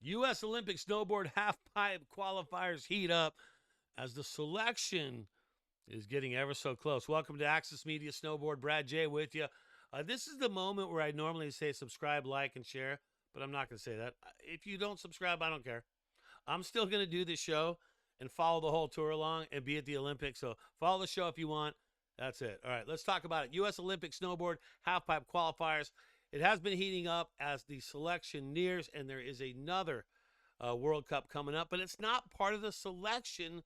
U.S. Olympic Snowboard Halfpipe qualifiers heat up as the selection is getting ever so close. Welcome to Access Media Snowboard. Brad J with you. This is the moment where I normally say subscribe, like, and share, but I'm not going to say that. If you don't subscribe, I don't care. I'm still going to do this show and follow the whole tour along and be at the Olympics. So follow the show if you want. That's it. All right, let's talk about it. U.S. Olympic Snowboard Halfpipe qualifiers. It has been heating up as the selection nears, and there is another World Cup coming up, but it's not part of the selection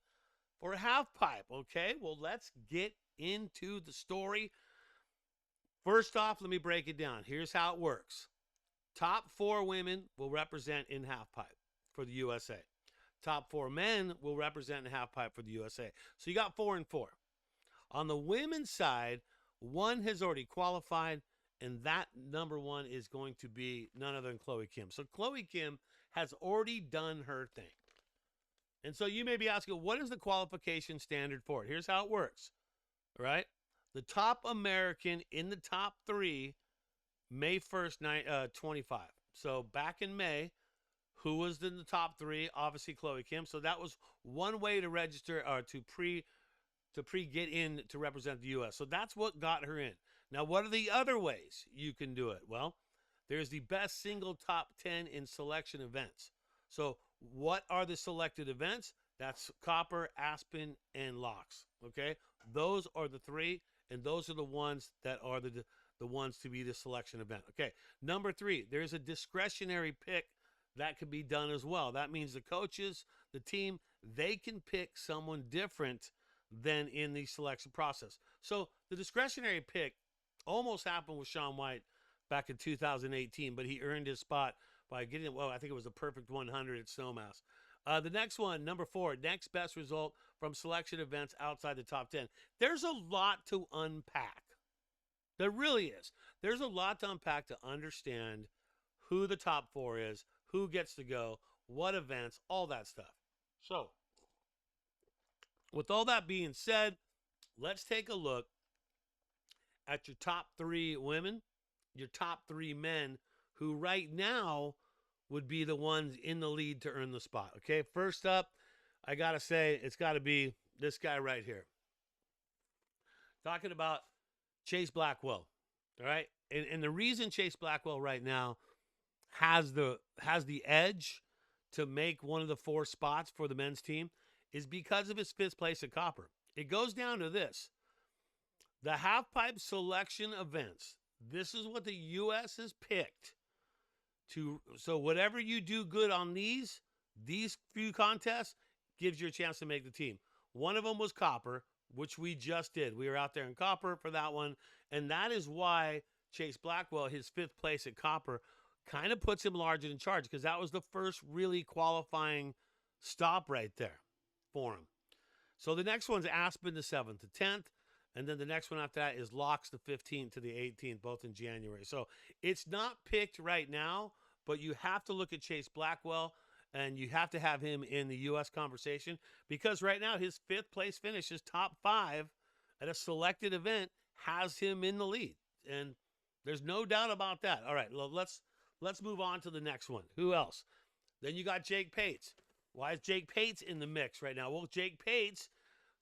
for halfpipe, okay? Well, let's get into the story. First off, let me break it down. Here's how it works. Top 4 women will represent in halfpipe for the USA. Top 4 men will represent in halfpipe for the USA. So you got 4 and 4. On the women's side, one has already qualified, and that number 1 is going to be none other than Chloe Kim. So Chloe Kim has already done her thing. And so you may be asking, what is the qualification standard for it? Here's how it works, all right? The top American in the top 3, May 1st, 25. So back in May, who was in the top 3? Obviously Chloe Kim. So that was one way to register or to get in to represent the U.S. So that's what got her in. Now, what are the other ways you can do it? Well, there's the best single top 10 in selection events. So what are the selected events? That's Copper, Aspen, and Locks, okay? Those are the 3, and those are the ones that are the ones to be the selection event. Okay, number 3, there's a discretionary pick that can be done as well. That means the coaches, the team, they can pick someone different than in the selection process. So the discretionary pick almost happened with Shaun White back in 2018, but he earned his spot by getting, well, I think it was a perfect 100 at Snowmass. The next one, number 4, next best result from selection events outside the top 10. There's a lot to unpack. There really is. There's a lot to unpack to understand who the top 4 is, who gets to go, what events, all that stuff. So, with all that being said, let's take a look at your top 3 women, your top 3 men, who right now would be the ones in the lead to earn the spot. Okay, first up, I got to say, it's got to be this guy right here. Talking about Chase Blackwell, all right? And the reason Chase Blackwell right now has the edge to make one of the 4 spots for the men's team is because of his 5th place at Copper. It goes down to this. The halfpipe selection events, this is what the U.S. has picked. So whatever you do good on these few contests gives you a chance to make the team. One of them was Copper, which we just did. We were out there in Copper for that one, and that is why Chase Blackwell, his 5th place at Copper, kind of puts him larger in charge because that was the first really qualifying stop right there for him. So the next one's Aspen, the 7th to 10th. And then the next one after that is Locks, the 15th to the 18th, both in January. So it's not picked right now, but you have to look at Chase Blackwell, and you have to have him in the U.S. conversation because right now his 5th place finish, his top 5 at a selected event, has him in the lead. And there's no doubt about that. All right, let's move on to the next one. Who else? Then you got Jake Pates. Why is Jake Pates in the mix right now? Well, Jake Pates,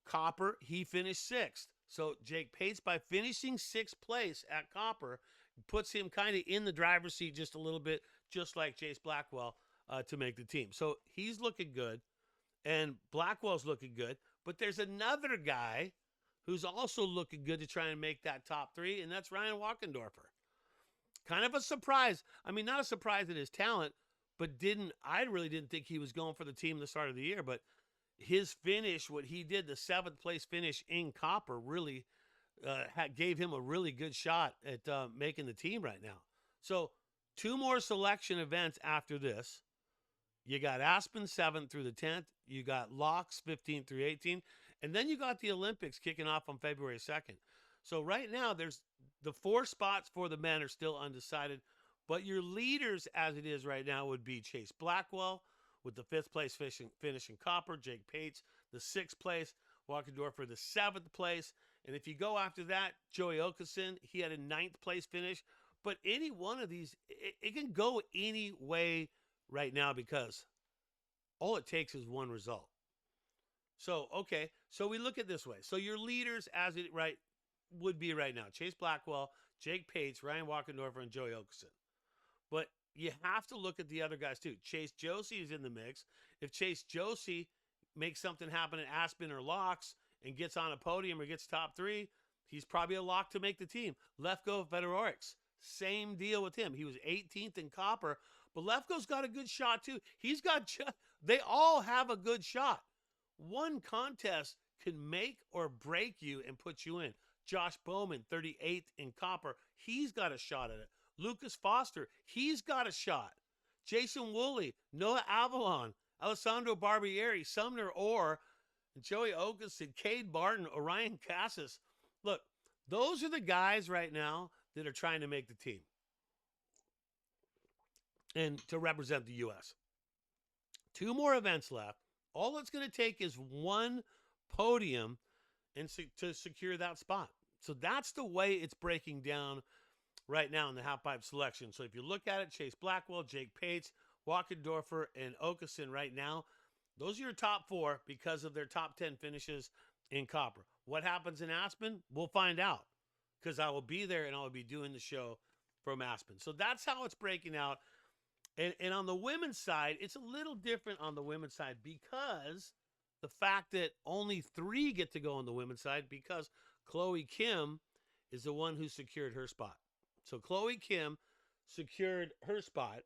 Copper, he finished 6th. So Jake Pates, by finishing 6th place at Copper, puts him kind of in the driver's seat just a little bit, just like Chase Blackwell, to make the team. So he's looking good, and Blackwell's looking good. But there's another guy who's also looking good to try and make that top 3, and that's Ryan Walkendorfer. Kind of a surprise. I mean, not a surprise at his talent, but I really didn't think he was going for the team at the start of the year, but his finish, what he did, the 7th place finish in Copper, really gave him a really good shot at making the team right now. So 2 more selection events after this. You got Aspen 7th through the 10th. You got Locks 15th through 18th. And then you got the Olympics kicking off on February 2nd. So right now, there's the 4 spots for the men are still undecided. But your leaders as it is right now would be Chase Blackwell, with the 5th place finish in Copper, Jake Pates, the 6th place, Walkendorfer, the 7th place. And if you go after that, Joey Okeson, he had a 9th place finish. But any one of these, it can go any way right now because all it takes is one result. So, okay, so we look at this way. So your leaders as it right would be right now, Chase Blackwell, Jake Pates, Ryan Walkendorfer, and Joey Okeson. But you have to look at the other guys too. Chase Josie is in the mix. If Chase Josie makes something happen at Aspen or Locks and gets on a podium or gets top 3, he's probably a lock to make the team. Lefko Fedorowicz, same deal with him. He was 18th in copper, but Lefko's got a good shot too. They all have a good shot. One contest can make or break you and put you in. Josh Bowman, 38th in copper, he's got a shot at it. Lucas Foster, he's got a shot. Jason Woolley, Noah Avalon, Alessandro Barbieri, Sumner Orr, Joey Okeson, Cade Barton, Orion Cassis. Look, those are the guys right now that are trying to make the team and to represent the U.S. 2 more events left. All it's going to take is one podium to secure that spot. So that's the way it's breaking down right now in the halfpipe selection. So if you look at it, Chase Blackwell, Jake Pates, Walkendorfer, and Okeson right now, those are your top 4 because of their top 10 finishes in copper. What happens in Aspen? We'll find out because I will be there and I will be doing the show from Aspen. So that's how it's breaking out. And on the women's side, it's a little different on the women's side because the fact that only 3 get to go on the women's side because Chloe Kim is the one who secured her spot. So Chloe Kim secured her spot,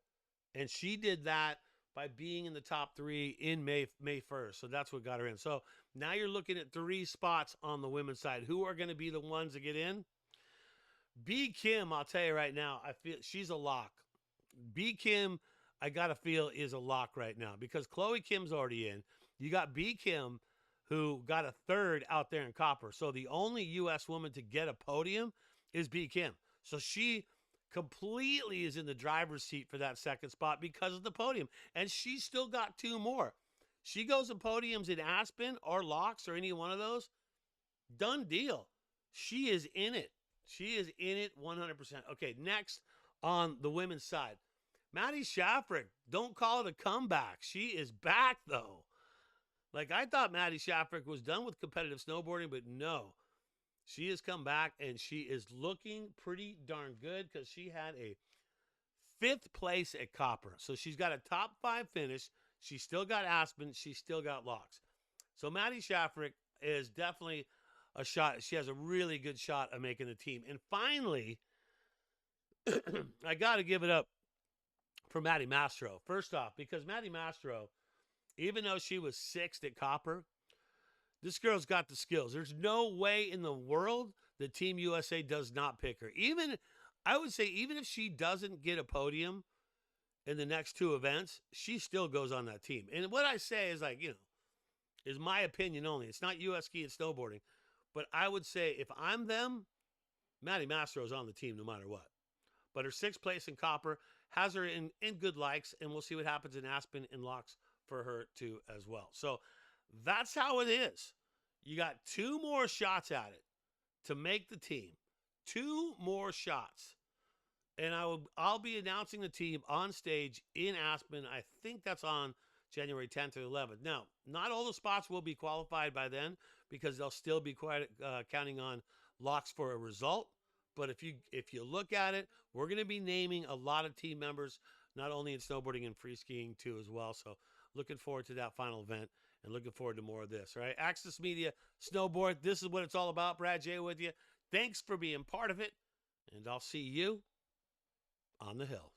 and she did that by being in the top 3 in May 1st. So that's what got her in. So now you're looking at 3 spots on the women's side. Who are going to be the ones to get in? B. Kim, I'll tell you right now, I feel she's a lock. B. Kim, I got to feel, is a lock right now because Chloe Kim's already in. You got B. Kim, who got a 3rd out there in copper. So the only U.S. woman to get a podium is B. Kim. So she completely is in the driver's seat for that 2nd spot because of the podium. And she's still got 2 more. She goes to podiums in Aspen or Locks or any one of those. Done deal. She is in it. She is in it 100%. Okay, next on the women's side. Maddie Shafrick, don't call it a comeback. She is back, though. Like, I thought Maddie Shafrick was done with competitive snowboarding, but no. She has come back, and she is looking pretty darn good because she had a 5th place at Copper. So she's got a top 5 finish. She's still got Aspen. She's still got Locks. So Maddie Shafrick is definitely a shot. She has a really good shot of making the team. And finally, I got to give it up for Maddie Mastro. First off, because Maddie Mastro, even though she was 6th at Copper, this girl's got the skills. There's no way in the world that Team USA does not pick her. I would say, even if she doesn't get a podium in the next 2 events, she still goes on that team. And what I say is is my opinion only. It's not US ski and snowboarding. But I would say if I'm them, Maddie Mastro is on the team no matter what. But her 6th place in Copper has her in good likes, and we'll see what happens in Aspen and Locks for her too as well. So that's how it is. You got 2 more shots at it to make the team. 2 more shots. And I'll be announcing the team on stage in Aspen. I think that's on January 10th or 11th. Now, not all the spots will be qualified by then because they'll still be counting on Locks for a result. But if you look at it, we're going to be naming a lot of team members, not only in snowboarding and free skiing too as well. So looking forward to that final event and looking forward to more of this. All right, Access Media Snowboard. This is what it's all about. Brad J with you. Thanks for being part of it, and I'll see you on the hill.